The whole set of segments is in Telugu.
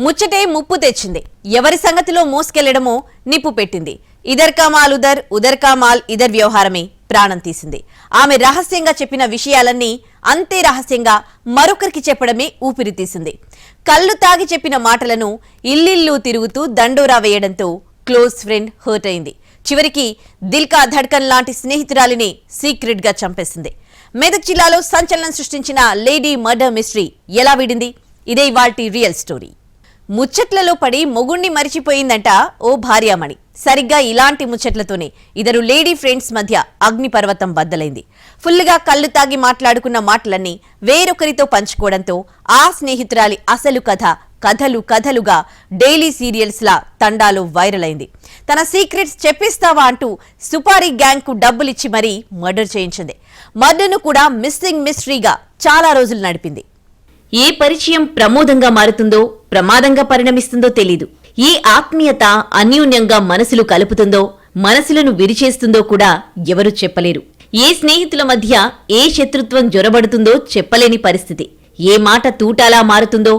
ముచ్చటే ముప్పు తెచ్చింది. ఎవరి సంగతిలో మోసుకెళ్లడమో నిప్పు పెట్టింది. ఇదర్ కా మాల్ ఉదర్, ఉదర్ కా మాల్ ఇదర్ వ్యవహారమే ప్రాణం తీసింది. ఆమె రహస్యంగా చెప్పిన విషయాలన్నీ అంతే రహస్యంగా మరొకరికి చెప్పడమే ఊపిరి తీసింది. కళ్ళు తాగి చెప్పిన మాటలను ఇల్లిల్లు తిరుగుతూ దండోరా వేయడంతో క్లోజ్ ఫ్రెండ్ హర్ట్ అయింది. చివరికి దిల్ కా ధడ్కన్ లాంటి స్నేహితురాలిని సీక్రెట్ గా చంపేసింది. మెదక్ జిల్లాలో సంచలనం సృష్టించిన లేడీ మర్డర్ మిస్టరీ ఎలా విడింది? ఇదే ఇవాల్టి రియల్ స్టోరీ. ముచ్చట్లలో పడి మొగుణ్ణి మరిచిపోయిందంట ఓ భార్యామణి. సరిగ్గా ఇలాంటి ముచ్చట్లతోనే ఇద్దరు లేడీ ఫ్రెండ్స్ మధ్య అగ్నిపర్వతం బద్దలైంది. ఫుల్గా కళ్ళు తాగి మాట్లాడుకున్న మాటలన్నీ వేరొకరితో పంచుకోవడంతో ఆ స్నేహితురాలి అసలు కథలు కథలుగా డైలీ సీరియల్స్ లా తండాలో వైరల్ అయింది. తన సీక్రెట్స్ చెప్పిస్తావా అంటూ సుపారీ గ్యాంగ్ కు డబ్బులిచ్చి మరీ మర్డర్ చేయించింది. మర్డర్ను కూడా మిస్సింగ్ మిస్టరీగా చాలా రోజులు నడిపింది. ఏ పరిచయం ప్రమోదంగా మారుతుందో, ప్రమాదంగా పరిణమిస్తుందో తెలీదు. ఏ ఆత్మీయత అన్యోన్యంగా మనసులు కలుపుతుందో, మనసులను విరిచేస్తుందో కూడా ఎవరూ చెప్పలేరు. ఏ స్నేహితుల మధ్య ఏ శత్రుత్వం జొరబడుతుందో చెప్పలేని పరిస్థితి. ఏ మాట తూటాలా మారుతుందో,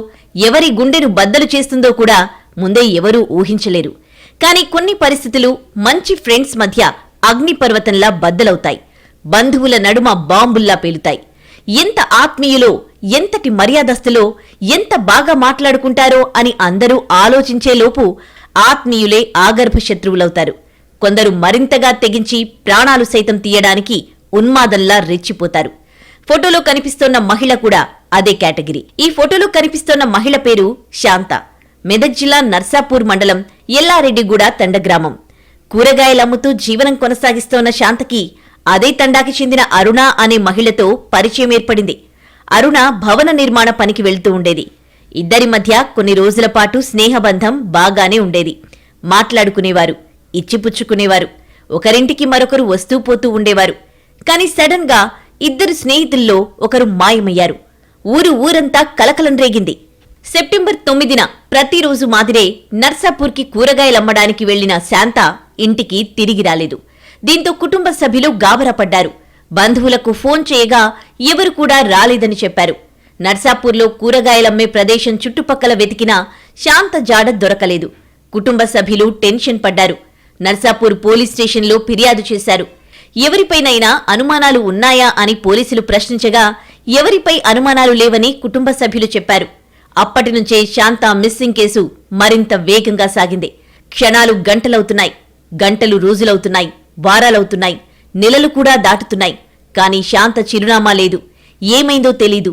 ఎవరి గుండెను బద్దలు చేస్తుందో కూడా ముందే ఎవరూ ఊహించలేరు. కానీ కొన్ని పరిస్థితులు మంచి ఫ్రెండ్స్ మధ్య అగ్నిపర్వతంలా బద్దలవుతాయి. బంధువుల నడుమ బాంబుల్లా పేలుతాయి. ఎంత ఆత్మీయులో, ఎంతటి మర్యాదస్తులో, ఎంత బాగా మాట్లాడుకుంటారో అని అందరూ ఆలోచించేలోపు ఆత్మీయులే ఆగర్భ శత్రువులవుతారు. కొందరు మరింతగా తెగించి ప్రాణాలు సైతం తీయడానికి ఉన్మాదంలా రెచ్చిపోతారు. ఫోటోలో కనిపిస్తోన్న మహిళ కూడా అదే కేటగిరీ. ఈ ఫోటోలో కనిపిస్తోన్న మహిళ పేరు శాంత. మెదక్ జిల్లా నర్సాపూర్ మండలం ఎల్లారెడ్డిగూడ తండగ్రామం. కూరగాయలమ్ముతూ జీవనం కొనసాగిస్తోన్న శాంతకి అదే తండాకి చెందిన అరుణ అనే మహిళతో పరిచయం ఏర్పడింది. అరుణ భవన నిర్మాణ పనికి వెళ్తూ ఉండేది. ఇద్దరి మధ్య కొన్ని రోజుల పాటు స్నేహబంధం బాగానే ఉండేది. మాట్లాడుకునేవారు, ఇచ్చిపుచ్చుకునేవారు, ఒకరింటికి మరొకరు వస్తూ పోతూ ఉండేవారు. కాని సడన్ గా ఇద్దరు స్నేహితుల్లో ఒకరు మాయమయ్యారు. ఊరంతా కలకలం రేగింది. సెప్టెంబర్ 9న ప్రతిరోజు మాదిరే నర్సాపూర్కి కూరగాయలమ్మడానికి వెళ్లిన శాంత ఇంటికి తిరిగి రాలేదు. దీంతో కుటుంబ సభ్యులు గాబరాపడ్డారు. బంధువులకు ఫోన్ చేయగా ఎవరు కూడా రాలేదని చెప్పారు. నర్సాపూర్లో కూరగాయలమ్మే ప్రదేశం చుట్టుపక్కల వెతికినా శాంత జాడ దొరకలేదు. కుటుంబ సభ్యులు టెన్షన్ పడ్డారు. నర్సాపూర్ పోలీస్ స్టేషన్లో ఫిర్యాదు చేశారు. ఎవరిపైనైనా అనుమానాలు ఉన్నాయా అని పోలీసులు ప్రశ్నించగా ఎవరిపై అనుమానాలు లేవని కుటుంబ సభ్యులు చెప్పారు. అప్పటినుంచే శాంత మిస్సింగ్ కేసు మరింత వేగంగా సాగింది. క్షణాలు గంటలవుతున్నాయి, గంటలు రోజులవుతున్నాయి, వారాలవుతున్నాయి, నెలలు కూడా దాటుతున్నాయి. కాని శాంత చిరునామా లేదు. ఏమైందో తెలీదు,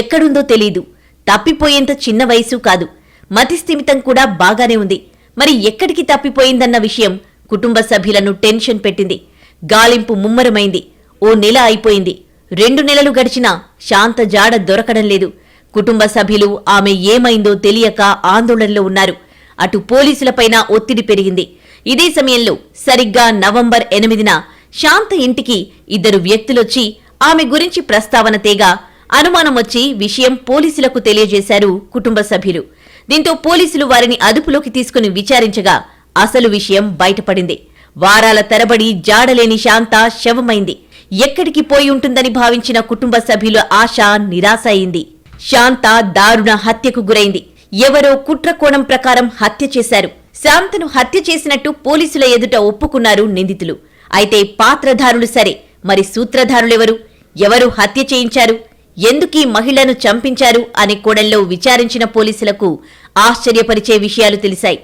ఎక్కడుందో తెలీదు. తప్పిపోయేంత చిన్న వయసు కాదు, మతిస్థిమితం కూడా బాగానే ఉంది. మరి ఎక్కడికి తప్పిపోయిందన్న విషయం కుటుంబ సభ్యులను టెన్షన్ పెట్టింది. గాలింపు ముమ్మరమైంది. ఓ నెల అయిపోయింది. 2 నెలలు గడిచినా శాంత జాడ దొరకడం లేదు. కుటుంబ సభ్యులు ఆమె ఏమైందో తెలియక ఆందోళనలో ఉన్నారు. అటు పోలీసులపైన ఒత్తిడి పెరిగింది. ఇదే సమయంలో సరిగ్గా నవంబర్ 8న శాంత ఇంటికి ఇద్దరు వ్యక్తులొచ్చి ఆమె గురించి ప్రస్తావన తేగా అనుమానం వచ్చి విషయం పోలీసులకు తెలియజేశారు కుటుంబ సభ్యులు. దీంతో పోలీసులు వారిని అదుపులోకి తీసుకుని విచారించగా అసలు విషయం బయటపడింది. వారాల తరబడి జాడలేని శాంత శవమైంది. ఎక్కడికి పోయి ఉంటుందని భావించిన కుటుంబ సభ్యుల ఆశ నిరాశ అయింది. శాంత దారుణ హత్యకు గురైంది. ఎవరో కుట్రకోణం ప్రకారం హత్య చేశారు. శాంతను హత్య చేసినట్టు పోలీసుల ఎదుట ఒప్పుకున్నారు నిందితులు. అయితే పాత్రధారులు సరే, మరి సూత్రధారులెవరు? ఎవరు హత్య చేయించారు? ఎందుకీ మహిళను చంపించారు అనే కోణంలో విచారించిన పోలీసులకు ఆశ్చర్యపరిచే విషయాలు తెలిశాయి.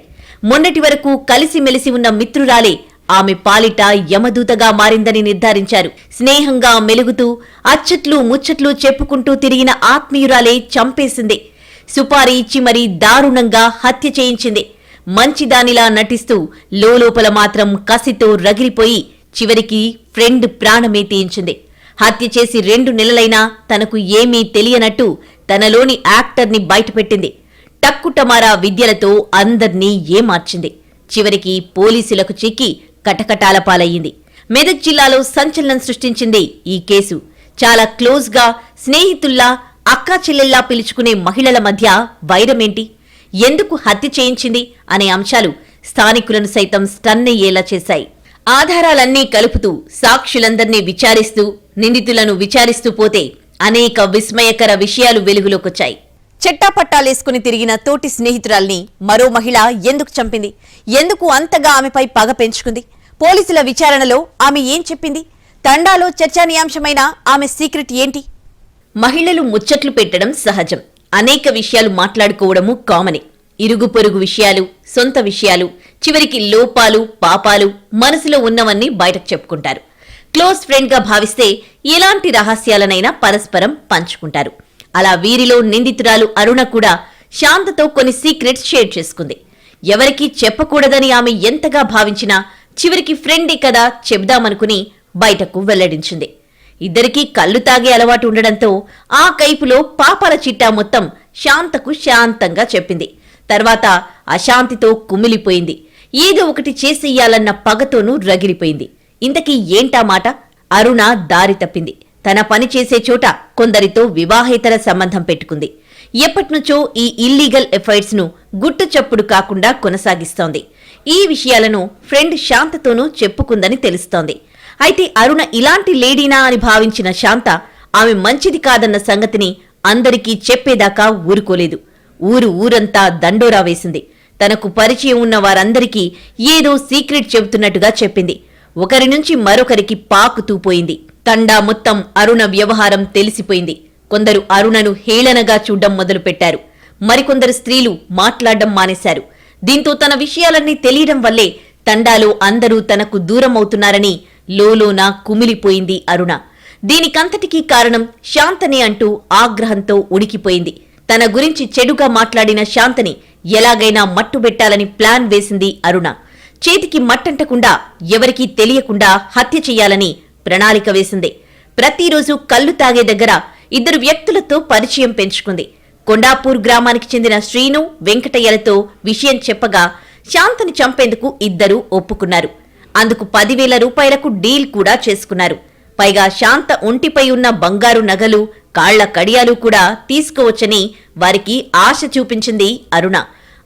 మొన్నటి వరకు కలిసిమెలిసి ఉన్న మిత్రురాలే ఆమె పాలిట యమదూతగా మారిందని నిర్ధారించారు. స్నేహంగా మెలుగుతూ అచ్చట్లు ముచ్చట్లు చెప్పుకుంటూ తిరిగిన ఆత్మీయురాలే చంపేసింది. సుపారీ ఇచ్చి మరీ దారుణంగా హత్య చేయించింది. మంచిదానిలా నటిస్తూ లోపల మాత్రం కసితో రగిలిపోయి చివరికి ఫ్రెండ్ ప్రాణమే తీయించింది. హత్య చేసి 2 నెలలైనా తనకు ఏమీ తెలియనట్టు తనలోని యాక్టర్ని బయటపెట్టింది. టక్కుటమారా విద్యలతో అందర్నీ ఏమార్చింది. చివరికి పోలీసులకు చిక్కి కటకటాల పాలయ్యింది. మెదక్ జిల్లాలో సంచలనం సృష్టించింది ఈ కేసు. చాలా క్లోజ్గా, స్నేహితుల్లా, అక్కా చెల్లెల్లా పిలుచుకునే మహిళల మధ్య వైరమేంటి? ఎందుకు హత్య చేయించింది అనే అంశాలు స్థానికులను సైతం స్టన్ అయ్యేలా చేశాయి. ఆధారాలన్నీ కలుపుతూ సాక్షులందర్నీ విచారిస్తూ నిందితులను విచారిస్తూ పోతే అనేక విస్మయకర విషయాలు వెలుగులోకొచ్చాయి. చెట్టాపట్టాలేసుకుని తిరిగిన తోటి స్నేహితురాల్ని మరో మహిళ ఎందుకు చంపింది? ఎందుకు అంతగా ఆమెపై పగ పెంచుకుంది? పోలీసుల విచారణలో ఆమె ఏం చెప్పింది? తండాలో చర్చానీయాంశమైన ఆమె సీక్రెట్ ఏంటి? మహిళలు ముచ్చట్లు పెట్టడం సహజం. అనేక విషయాలు మాట్లాడుకోవడము కామనే. ఇరుగు పొరుగు విషయాలు, సొంత విషయాలు, చివరికి లోపాలు, పాపాలు, మనసులో ఉన్నవన్నీ బయటకు చెప్పుకుంటారు. క్లోజ్ ఫ్రెండ్ గా భావిస్తే ఎలాంటి రహస్యాలనైనా పరస్పరం పంచుకుంటారు. అలా వీరిలో నిందితురాలు అరుణ కూడా శాంతతో కొన్ని సీక్రెట్స్ షేర్ చేసుకుంది. ఎవరికీ చెప్పకూడదని ఆమె ఎంతగా భావించినా చివరికి ఫ్రెండే కదా చెప్దామనుకుని బయటకు వెల్లడించింది. ఇద్దరికీ కళ్ళు తాగే అలవాటు ఉండడంతో ఆ కైపులో పాపాల చిట్టా మొత్తం శాంతకు శాంతంగా చెప్పింది. తర్వాత అశాంతితో కుమిలిపోయింది. ఏదో ఒకటి చేసెయ్యాలన్న పగతోనూ రగిలిపోయింది. ఇంతకీ ఏంటా మాట? అరుణ దారి తప్పింది. తన పని చేసే చోట కొందరితో వివాహేతర సంబంధం పెట్టుకుంది. ఎప్పటినుంచో ఈ ఇల్లీగల్ ఎఫైర్స్ ను గుట్టు చప్పుడు కాకుండా కొనసాగిస్తోంది. ఈ విషయాలను ఫ్రెండ్ శాంతతోనూ చెప్పుకుందని తెలుస్తోంది. అయితే అరుణ ఇలాంటి లేడీనా అని భావించిన శాంత ఆమె మంచిది కాదన్న సంగతిని అందరికీ చెప్పేదాకా ఊరుకోలేదు. ఊరంతా దండోరా వేసింది. తనకు పరిచయం ఉన్న వారందరికీ ఏదో సీక్రెట్ చెబుతున్నట్టుగా చెప్పింది. ఒకరి నుంచి మరొకరికి పాకుతూ పోయింది. తండా మొత్తం అరుణ వ్యవహారం తెలిసిపోయింది. కొందరు అరుణను హేళనగా చూడ్డం మొదలుపెట్టారు. మరికొందరు స్త్రీలు మాట్లాడడం మానేశారు. దీంతో తన విషయాలన్నీ తెలియడం వల్లే తండాలో అందరూ తనకు దూరమవుతున్నారని లోలోన కుమిలిపోయింది అరుణ. దీనికంతటికీ కారణం శాంతనే అంటూ ఆగ్రహంతో ఉడికిపోయింది. తన గురించి చెడుగా మాట్లాడిన శాంతని ఎలాగైనా మట్టుబెట్టాలని ప్లాన్ వేసింది అరుణ. చేతికి మట్టంటకుండా ఎవరికీ తెలియకుండా హత్య చెయ్యాలని ప్రణాళిక వేసింది. ప్రతిరోజు కళ్ళు తాగే దగ్గర ఇద్దరు వ్యక్తులతో పరిచయం పెంచుకుంది. కొండాపూర్ గ్రామానికి చెందిన శ్రీను, వెంకటయ్యలతో విషయం చెప్పగా శాంతని చంపేందుకు ఇద్దరూ ఒప్పుకున్నారు. అందుకు 10,000 రూపాయలకు డీల్ కూడా చేసుకున్నారు. పైగా శాంత ఒంటిపై ఉన్న బంగారు నగలు, కాళ్ల కడియాలు కూడా తీసుకోవచ్చని వారికి ఆశ చూపించింది అరుణ.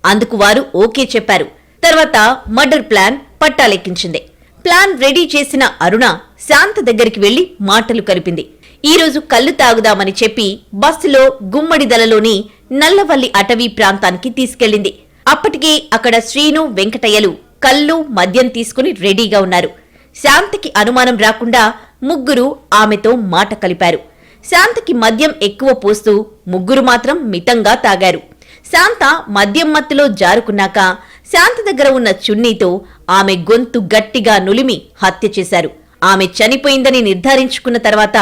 అందుకు వారు ఓకే చెప్పారు. తర్వాత మర్డర్ ప్లాన్ పట్టాలెక్కించింది. ప్లాన్ రెడీ చేసిన అరుణ శాంత దగ్గరికి వెళ్లి మాటలు కలిపింది. ఈ రోజు కళ్ళు తాగుదామని చెప్పి బస్సులో గుమ్మడిదలలోని నల్లవల్లి అటవీ ప్రాంతానికి తీసుకెళ్లింది. అప్పటికే అక్కడ శ్రీను, వెంకటయ్యలు కళ్ళు, మద్యం తీసుకుని రెడీగా ఉన్నారు. శాంతకి అనుమానం రాకుండా ముగ్గురు ఆమెతో మాట కలిపారు. శాంతకి మద్యం ఎక్కువ పోస్తూ ముగ్గురు మాత్రం మితంగా తాగారు. శాంత మద్యం మత్తులో జారుకున్నాక శాంత దగ్గర ఉన్న చున్నీతో ఆమె గొంతు గట్టిగా నులిమి హత్య చేశారు. ఆమె చనిపోయిందని నిర్ధారించుకున్న తర్వాత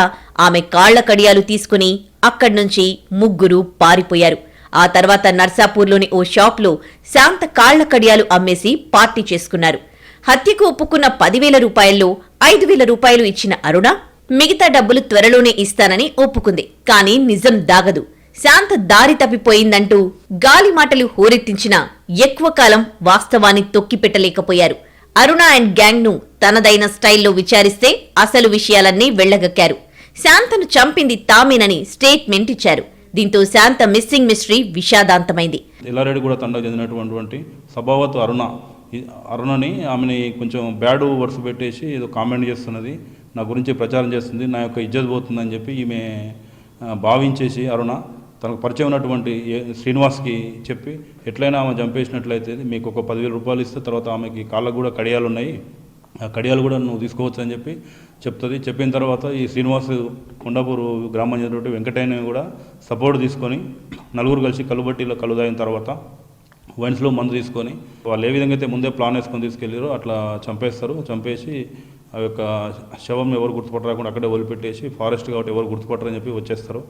ఆమె కాళ్ల కడియాలు తీసుకుని అక్కడ్నుంచి ముగ్గురు పారిపోయారు. ఆ తర్వాత నర్సాపూర్లోని ఓ షాప్లో శాంత కాళ్ల కడియాలు అమ్మేసి పార్టీ చేసుకున్నారు. హత్యకు ఒప్పుకున్న 10,000 రూపాయల్లో 5,000 రూపాయలు ఇచ్చిన అరుణ మిగతా డబ్బులు త్వరలోనే ఇస్తానని ఒప్పుకుంది. కానీ నిజం దాగదు. శాంత దారి తప్పిపోయిందంటూ గాలి మాటలు హోరెత్తించినా ఎక్కువ కాలం వాస్తవాన్ని తొక్కిపెట్టలేకపోయారు. అరుణ అండ్ గ్యాంగ్ ను తనదైన స్టైల్లో విచారిస్తే అసలు విషయాలన్నీ వెళ్లగక్కారు. శాంతను చంపింది తామేనని స్టేట్మెంట్ ఇచ్చారు. దీంతో శాంత మిస్సింగ్ మిస్టరీ విషాదాంతమైంది. ఎల్లారెడ్డి కూడా తండా చెందినటువంటి సభావత్ అరుణని ఆమెని కొంచెం బ్యాడ్ వర్డ్స్ పెట్టేసి ఏదో కామెంట్ చేస్తున్నది, నా గురించి ప్రచారం చేస్తుంది, నా యొక్క ఇజ్జత్ పోతుందని చెప్పి ఈమె భావించేసి అరుణ తనకు పరిచయం ఉన్నటువంటి శ్రీనివాస్కి చెప్పి ఎట్లయినా ఆమె చంపేసినట్లయితే మీకు ఒక 10,000 రూపాయలు ఇస్తే తర్వాత ఆమెకి కాళ్ళకు కూడా కడియాలు ఉన్నాయి, ఆ కడియాలు కూడా నువ్వు తీసుకోవచ్చు అని చెప్పి చెప్తుంది. చెప్పిన తర్వాత ఈ శ్రీనివాస్ కొండాపూర్ గ్రామం చెందినటువంటి వెంకటయ్యని కూడా సపోర్ట్ తీసుకొని నలుగురు కలిసి కలుబట్టిలో కలు తాగిన తర్వాత వైన్స్లో మందు తీసుకొని వాళ్ళు ఏ విధంగా అయితే ముందే ప్లాన్ వేసుకొని తీసుకెళ్ళారో అట్లా చంపేస్తారు. చంపేసి ఆ యొక్క శవం ఎవరు గుర్తుపట్టరాకుండా అక్కడే వదిలిపెట్టేసి ఫారెస్ట్ కాబట్టి ఎవరు గుర్తుపట్టరని చెప్పి వచ్చేస్తారు.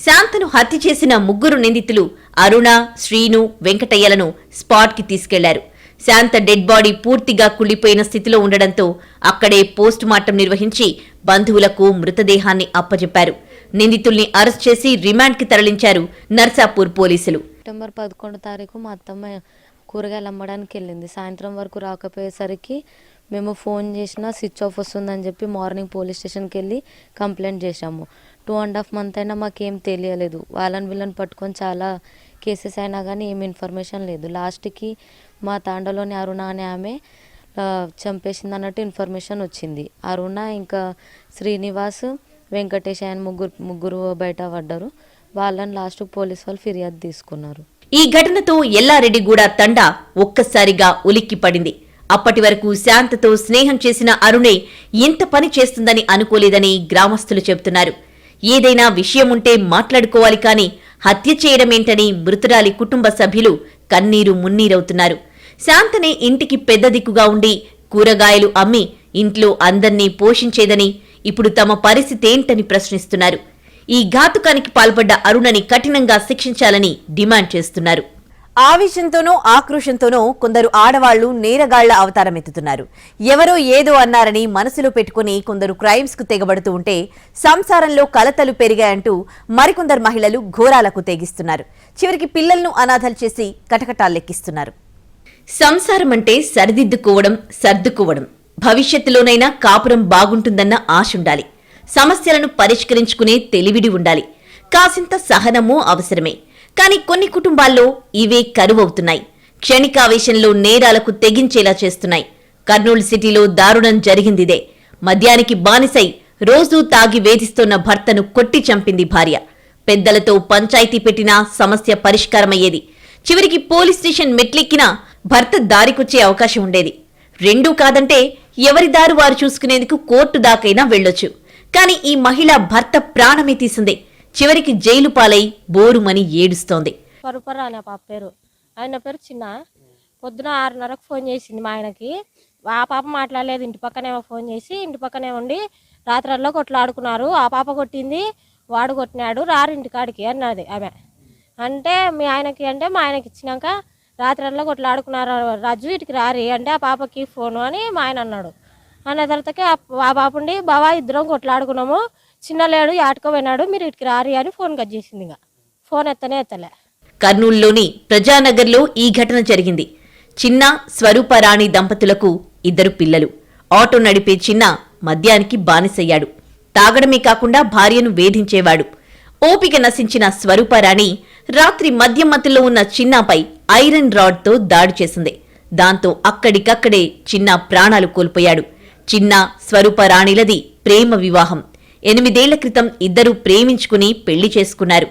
శాంతను హత్య చేసిన ముగ్గురు నిందితులు అరుణ, శ్రీను, వెంకటయ్యలను స్పాట్ కి తీసుకెళ్లారు. శాంత డెడ్ బాడీ పూర్తిగా కుళ్లిపోయిన స్థితిలో ఉండడంతో అక్కడే పోస్ట్ మార్టం నిర్వహించి బంధువులకు మృతదేహాన్ని అప్పజెప్పారు. నిందితుల్ని అరెస్ట్ చేసి రిమాండ్ కి తరలించారు నర్సాపూర్ పోలీసులు. సెప్టెంబర్ 11వ తారీఖు మా అత్తమ్మ కూరగాయలు అమ్మడానికి వెళ్ళింది. సాయంత్రం వరకు రాకపోయేసరికి మేము ఫోన్ చేసినా స్విచ్ ఆఫ్ వస్తుందని చెప్పి మార్నింగ్ పోలీస్ స్టేషన్కి వెళ్ళి కంప్లైంట్ చేశాము. 2.5 months అయినా మాకేం తెలియలేదు. వీళ్ళని పట్టుకొని చాలా కేసెస్ అయినా కానీ ఏం ఇన్ఫర్మేషన్ లేదు. లాస్ట్కి మా తాండలోని అరుణ అనే ఆమె చంపేసింది అన్నట్టు ఇన్ఫర్మేషన్ వచ్చింది. అరుణ ఇంకా శ్రీనివాస్, వెంకటేష్ ఆయన ముగ్గురు బయట పడ్డారు. వాళ్ళని లాస్ట్ పోలీస్ వాళ్ళు ఫిర్యాదు తీసుకున్నారు. ఈ ఘటనతో ఎల్లారెడ్డిగూడ తండా ఒక్కసారిగా ఉలిక్కిపడింది. అప్పటి వరకు శాంతతో స్నేహం చేసిన అరుణే ఇంత పని చేస్తుందని అనుకోలేదని గ్రామస్తులు చెబుతున్నారు. ఏదైనా విషయముంటే మాట్లాడుకోవాలి కాని హత్య చేయడమేంటని మృతురాలి కుటుంబ సభ్యులు కన్నీరు మున్నీరవుతున్నారు. శాంతనే ఇంటికి పెద్ద దిక్కుగా ఉండి కూరగాయలు అమ్మి ఇంట్లో అందర్నీ పోషించేదని, ఇప్పుడు తమ పరిస్థితేంటని ప్రశ్నిస్తున్నారు. ఈ ఘాతుకానికి పాల్పడ్డ అరుణని కఠినంగా శిక్షించాలని డిమాండ్ చేస్తున్నారు. ఆవేశంతోనో ఆక్రోశంతోనో కొందరు ఆడవాళ్లు నేరగాళ్ల అవతారమెత్తుతున్నారు. ఎవరో ఏదో అన్నారని మనసులో పెట్టుకుని కొందరు క్రైమ్స్ కు తెగబడుతూ ఉంటే సంసారంలో కలతలు పెరిగాయంటూ మరికొందరు మహిళలు ఘోరాలకు తెగిస్తున్నారు. చివరికి పిల్లలను అనాథలు చేసి కటకటాలెక్కిస్తున్నారు. సంసారమంటే సరిదిద్దుకోవడం, సర్దుకోవడం. భవిష్యత్తులోనైనా కాపురం బాగుంటుందన్న ఆశుండాలి. సమస్యలను పరిష్కరించుకునే తెలివిడి ఉండాలి. కాసింత సహనమూ అవసరమే. కానీ కొన్ని కుటుంబాల్లో ఇవే కరువవుతున్నాయి. క్షణికావేశంలో నేరాలకు తెగించేలా చేస్తున్నాయి. కర్నూలు సిటీలో దారుణం జరిగిందిదే. మద్యానికి బానిసై రోజూ తాగి వేధిస్తోన్న భర్తను కొట్టి చంపింది భార్య. పెద్దలతో పంచాయతీ పెట్టినా సమస్య పరిష్కారమయ్యేది. చివరికి పోలీస్ స్టేషన్ మెట్లెక్కినా భర్త దారికొచ్చే అవకాశం ఉండేది. రెండూ కాదంటే ఎవరి దారు వారు చూసుకునేందుకు కోర్టు దాకైనా వెళ్లొచ్చు. కాని ఈ మహిళ భర్త ప్రాణమే తీసింది. చివరికి జైలు పాలై బోరుమని ఏడుస్తోంది. పరుపరా అనే పాప పేరు, ఆయన పేరు చిన్న. పొద్దున 6:30కు ఫోన్ చేసింది మా ఆయనకి. ఆ పాప మాట్లాడలేదు. ఇంటి పక్కనే ఫోన్ చేసి ఇంటి పక్కనే ఉండి రాత్రల్లో కొట్లాడుకున్నారు. ఆ పాప కొట్టింది, వాడు కొట్టినాడు, రారు ఇంటికాడికి అన్నది ఆమె. అంటే మీ ఆయనకి అంటే మా ఆయనకి ఇచ్చినాక రాత్రల్లో కొట్లాడుకున్నారు రాజు, ఇటుకి రారి అంటే ఆ పాపకి ఫోను అని మా ఆయన అన్నాడు. అన్న తర్వాతకి ఆ పాప ఉండి బావా ఇద్దరం కొట్లాడుకున్నాము, చిన్న లేడు ఆటుకోపోయినాడు, మీరు ఇటుకి రారి అని ఫోన్ కట్ చేసింది. ఇంకా ఫోన్ ఎత్తలే. కర్నూలులోని ప్రజానగర్లో ఈ ఘటన జరిగింది. చిన్న స్వరూపరాణి దంపతులకు 2 పిల్లలు. ఆటో నడిపే చిన్న మద్యానికి బానిసయ్యాడు. తాగడమే కాకుండా భార్యను వేధించేవాడు. ఓపిక నశించిన స్వరూపరాణి రాత్రి మద్యం మత్తులో ఉన్న చిన్నపై ఐరన్ రాడ్తో దాడి చేసింది. దాంతో అక్కడికక్కడే చిన్న ప్రాణాలు కోల్పోయాడు. చిన్న స్వరూపరాణిలది ప్రేమ వివాహం. 8 ఏళ్ల క్రితం ఇద్దరూ ప్రేమించుకుని పెళ్లి చేసుకున్నారు.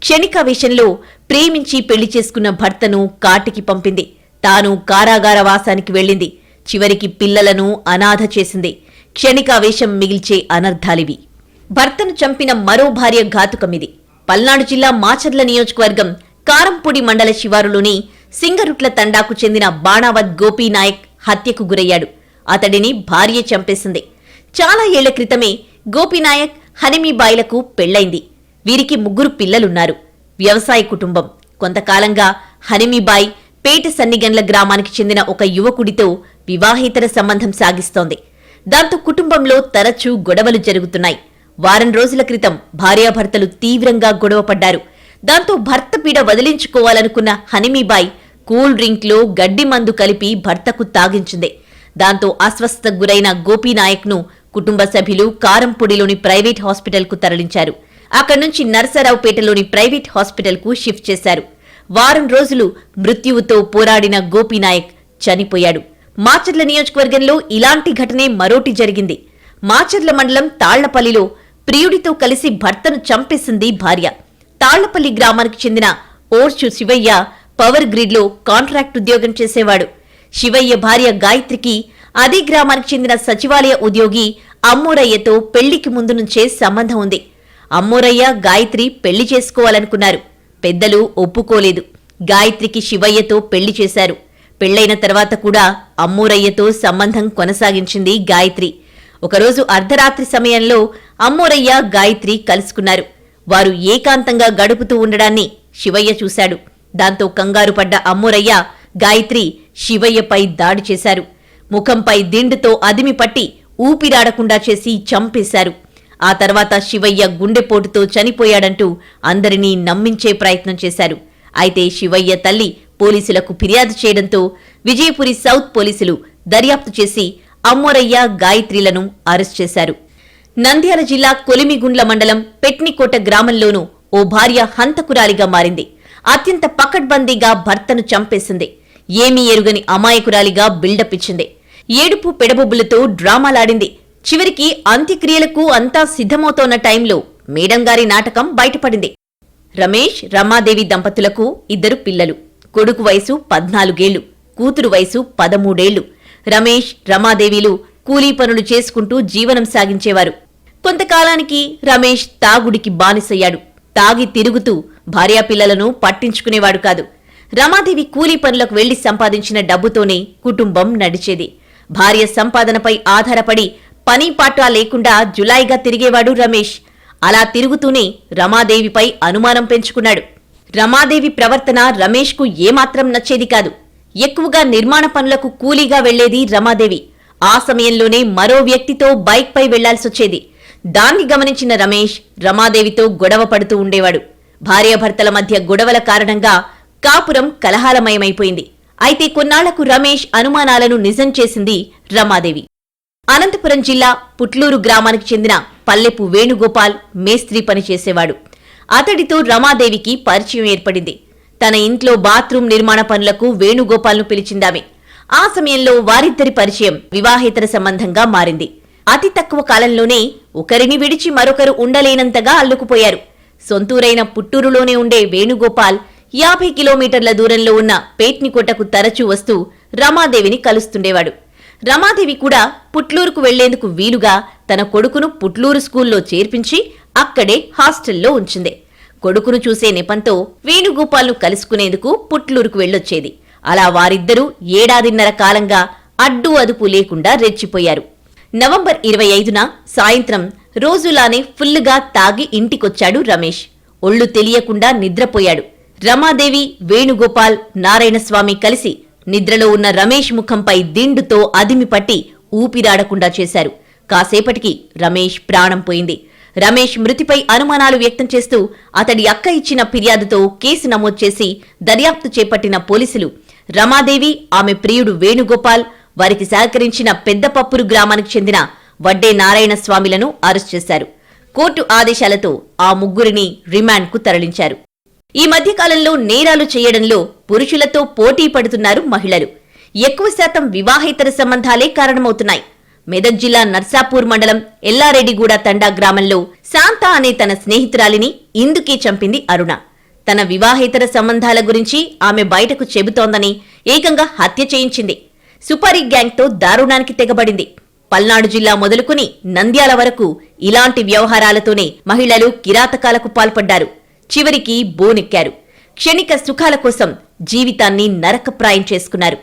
క్షణికావేశంలో ప్రేమించి పెళ్లి చేసుకున్న భర్తను కాటికి పంపింది. తాను కారాగార వాసానికి వెళ్లింది. చివరికి పిల్లలను అనాథ చేసింది. క్షణికావేశం మిగిల్చే అనర్థాలివి. భర్తను చంపిన మరో భార్య ఘాతుకమిది. పల్నాడు జిల్లా మాచర్ల నియోజకవర్గం కారంపూడి మండల శివారులోని సింగరుట్ల తండాకు చెందిన బాణావత్ గోపీనాయక్ హత్యకు గురయ్యాడు. అతడిని భార్య చంపేసింది. చాలా ఏళ్ల క్రితమే గోపీనాయక్ హనిమీబాయిలకు పెళ్లైంది. వీరికి 3 పిల్లలున్నారు. వ్యవసాయ కుటుంబం. కొంతకాలంగా హనిమీబాయి పేట సన్నిగండ్ల గ్రామానికి చెందిన ఒక యువకుడితో వివాహేతర సంబంధం సాగిస్తోంది. దాంతో కుటుంబంలో తరచూ గొడవలు జరుగుతున్నాయి. వారం రోజుల క్రితం భార్యాభర్తలు తీవ్రంగా గొడవపడ్డారు. దాంతో భర్త పీడ వదిలించుకోవాలనుకున్న హనిమీబాయి కూల్ డ్రింక్లో గడ్డి మందు కలిపి భర్తకు తాగించింది. దాంతో అస్వస్థతకు గురైన గోపీనాయక్ను కుటుంబ సభ్యులు కారంపూడిలోని ప్రైవేట్ హాస్పిటల్కు తరలించారు. అక్కడి నుంచి నర్సరావుపేటలోని ప్రైవేట్ హాస్పిటల్కు షిఫ్ట్ చేశారు. వారం రోజులు మృత్యువుతో పోరాడిన గోపీనాయక్ చనిపోయాడు. మాచర్ల నియోజకవర్గంలో ఇలాంటి ఘటనే మరోటి జరిగింది. మాచర్ల మండలం తాళ్లపల్లిలో ప్రియుడితో కలిసి భర్తను చంపేసింది భార్య. తాళ్లపల్లి గ్రామానికి చెందిన ఓర్చు శివయ్య పవర్ గ్రిడ్లో కాంట్రాక్ట్ ఉద్యోగం చేసేవాడు. శివయ్య భార్య గాయత్రికి అదే గ్రామానికి చెందిన సచివాలయ ఉద్యోగి అమ్మోరయ్యతో పెళ్లికి ముందు నుంచే సంబంధం ఉంది. అమ్మోరయ్య గాయత్రి పెళ్లి చేసుకోవాలనుకున్నారు. పెద్దలు ఒప్పుకోలేదు. గాయత్రికి శివయ్యతో పెళ్లి చేశారు. పెళ్లైన తర్వాత కూడా అమ్మోరయ్యతో సంబంధం కొనసాగించింది గాయత్రి. ఒకరోజు అర్ధరాత్రి సమయంలో అమ్మోరయ్య గాయత్రి కలుసుకున్నారు. వారు ఏకాంతంగా గడుపుతూ ఉండడాన్ని శివయ్య చూశాడు. దాంతో కంగారు పడ్డ అమ్మోరయ్య గాయత్రి శివయ్యపై దాడి చేశారు. ముఖంపై దిండుతో అదిమి పట్టి ఊపిరాడకుండా చేసి చంపేశారు. ఆ తర్వాత శివయ్య గుండెపోటుతో చనిపోయాడంటూ అందరినీ నమ్మించే ప్రయత్నం చేశారు. అయితే శివయ్య తల్లి పోలీసులకు ఫిర్యాదు చేయడంతో విజయపురి సౌత్ పోలీసులు దర్యాప్తు చేసి అమ్మోరయ్య గాయత్రిలను అరెస్ట్ చేశారు. నంద్యాల జిల్లా కొలిమిగుండ్ల మండలం పెట్నికోట గ్రామంలోనూ ఓ భార్య హంతకురాలిగా మారింది. అత్యంత పకడ్బందీగా భర్తను చంపేసింది. ఏమీ ఎరుగని అమాయకురాలిగా బిల్డప్ ఇచ్చింది. ఏడుపు పెడబొబ్బులతో డ్రామాలాడింది. చివరికి అంత్యక్రియలకు అంతా సిద్ధమవుతోన్న టైంలో మేడంగారి నాటకం బయటపడింది. రమేష్, రమాదేవి దంపతులకు 2 పిల్లలు. కొడుకు వయసు 14 ఏళ్లు, కూతురు వయసు 13 ఏళ్లు. రమేష్, రమాదేవిలు కూలీ పనులు చేసుకుంటూ జీవనం సాగించేవారు. కొంతకాలానికి రమేష్ తాగుడికి బానిసయ్యాడు. తాగి తిరుగుతూ భార్యాపిల్లలను పట్టించుకునేవాడు కాదు. రమాదేవి కూలీ పనులకు వెళ్లి సంపాదించిన డబ్బుతోనే కుటుంబం నడిచేది. భార్య సంపాదనపై ఆధారపడి పని పాట లేకుండా జులాయిగా తిరిగేవాడు రమేష్. అలా తిరుగుతూనే రమాదేవిపై అనుమానం పెంచుకున్నాడు. రమాదేవి ప్రవర్తన రమేష్కు ఏమాత్రం నచ్చేది కాదు. ఎక్కువగా నిర్మాణ పనులకు కూలీగా వెళ్లేది రమాదేవి. ఆ సమయంలోనే మరో వ్యక్తితో బైక్పై వెళ్లాల్సొచ్చేది. దాన్ని గమనించిన రమేష్ రమాదేవితో గొడవ పడుతూ ఉండేవాడు. భార్యాభర్తల మధ్య గొడవల కారణంగా కాపురం కలహాలమయమైపోయింది. అయితే కొన్నాళ్లకు రమేష్ అనుమానాలను నిజం చేసింది రమాదేవి. అనంతపురం జిల్లా పుట్లూరు గ్రామానికి చెందిన పల్లెపు వేణుగోపాల్ మేస్త్రీ పనిచేసేవాడు. అతడితో రమాదేవికి పరిచయం ఏర్పడింది. తన ఇంట్లో బాత్రూం నిర్మాణ పనులకు వేణుగోపాల్ను పిలిచిందామె. ఆ సమయంలో వారిద్దరి పరిచయం వివాహేతర సంబంధంగా మారింది. అతి తక్కువ కాలంలోనే ఒకరిని విడిచి మరొకరు ఉండలేనంతగా అల్లుకుపోయారు. సొంతూరైన పుట్టూరులోనే ఉండే వేణుగోపాల్ 50 కిలోమీటర్ల దూరంలో ఉన్న పేట్నికోటకు తరచూ వస్తూ రమాదేవిని కలుస్తుండేవాడు. రమాదేవి కూడా పుట్లూరుకు వెళ్లేందుకు వీలుగా తన కొడుకును పుట్లూరు స్కూల్లో చేర్పించి అక్కడే హాస్టల్లో ఉంచింది. కొడుకును చూసే నెపంతో వేణుగోపాల్ను కలుసుకునేందుకు పుట్లూరుకు వెళ్లొచ్చేది. అలా వారిద్దరూ 1.5 ఏడాదిన్నర కాలంగా అడ్డు అదుపు లేకుండా రెచ్చిపోయారు. నవంబర్ 25న సాయంత్రం రోజులానే ఫుల్లుగా తాగి ఇంటికొచ్చాడు రమేష్. ఒళ్ళు తెలియకుండా నిద్రపోయాడు. రమాదేవి, వేణుగోపాల్, నారాయణస్వామి కలిసి నిద్రలో ఉన్న రమేష్ ముఖంపై దిండుతో అదిమి పట్టి ఊపిరాడకుండా చేశారు. కాసేపటికి రమేష్ ప్రాణం పోయింది. రమేష్ మృతిపై అనుమానాలు వ్యక్తం చేస్తూ అతడి అక్క ఇచ్చిన ఫిర్యాదుతో కేసు నమోదు చేసి దర్యాప్తు చేపట్టిన పోలీసులు రమాదేవి, ఆమె ప్రియుడు వేణుగోపాల్, వారికి సహకరించిన పెద్దపప్పురు గ్రామానికి చెందిన వడ్డే నారాయణస్వామిలను అరెస్ట్ చేశారు. కోర్టు ఆదేశాలతో ఆ ముగ్గురిని రిమాండ్కు తరలించారు. ఈ మధ్యకాలంలో నేరాలు చేయడంలో పురుషులతో పోటీ పడుతున్నారు మహిళలు. ఎక్కువ శాతం వివాహేతర సంబంధాలే కారణమవుతున్నాయి. మెదక్ జిల్లా నర్సాపూర్ మండలం ఎల్లారెడ్డిగూడ తండా గ్రామంలో శాంత అనే తన స్నేహితురాలిని ఇందుకే చంపింది అరుణ. తన వివాహేతర సంబంధాల గురించి ఆమె బయటకు చెబుతోందని ఏకంగా హత్య చేయించింది. సుపారీ గ్యాంగ్తో దారుణానికి తెగబడింది. పల్నాడు జిల్లా మొదలుకుని నంద్యాల వరకు ఇలాంటి వ్యవహారాలతోనే మహిళలు కిరాతకాలకు పాల్పడ్డారు. చివరికి బోనెక్కారు. క్షణిక సుఖాల కోసం జీవితాన్ని నరకప్రాయం చేసుకున్నారు.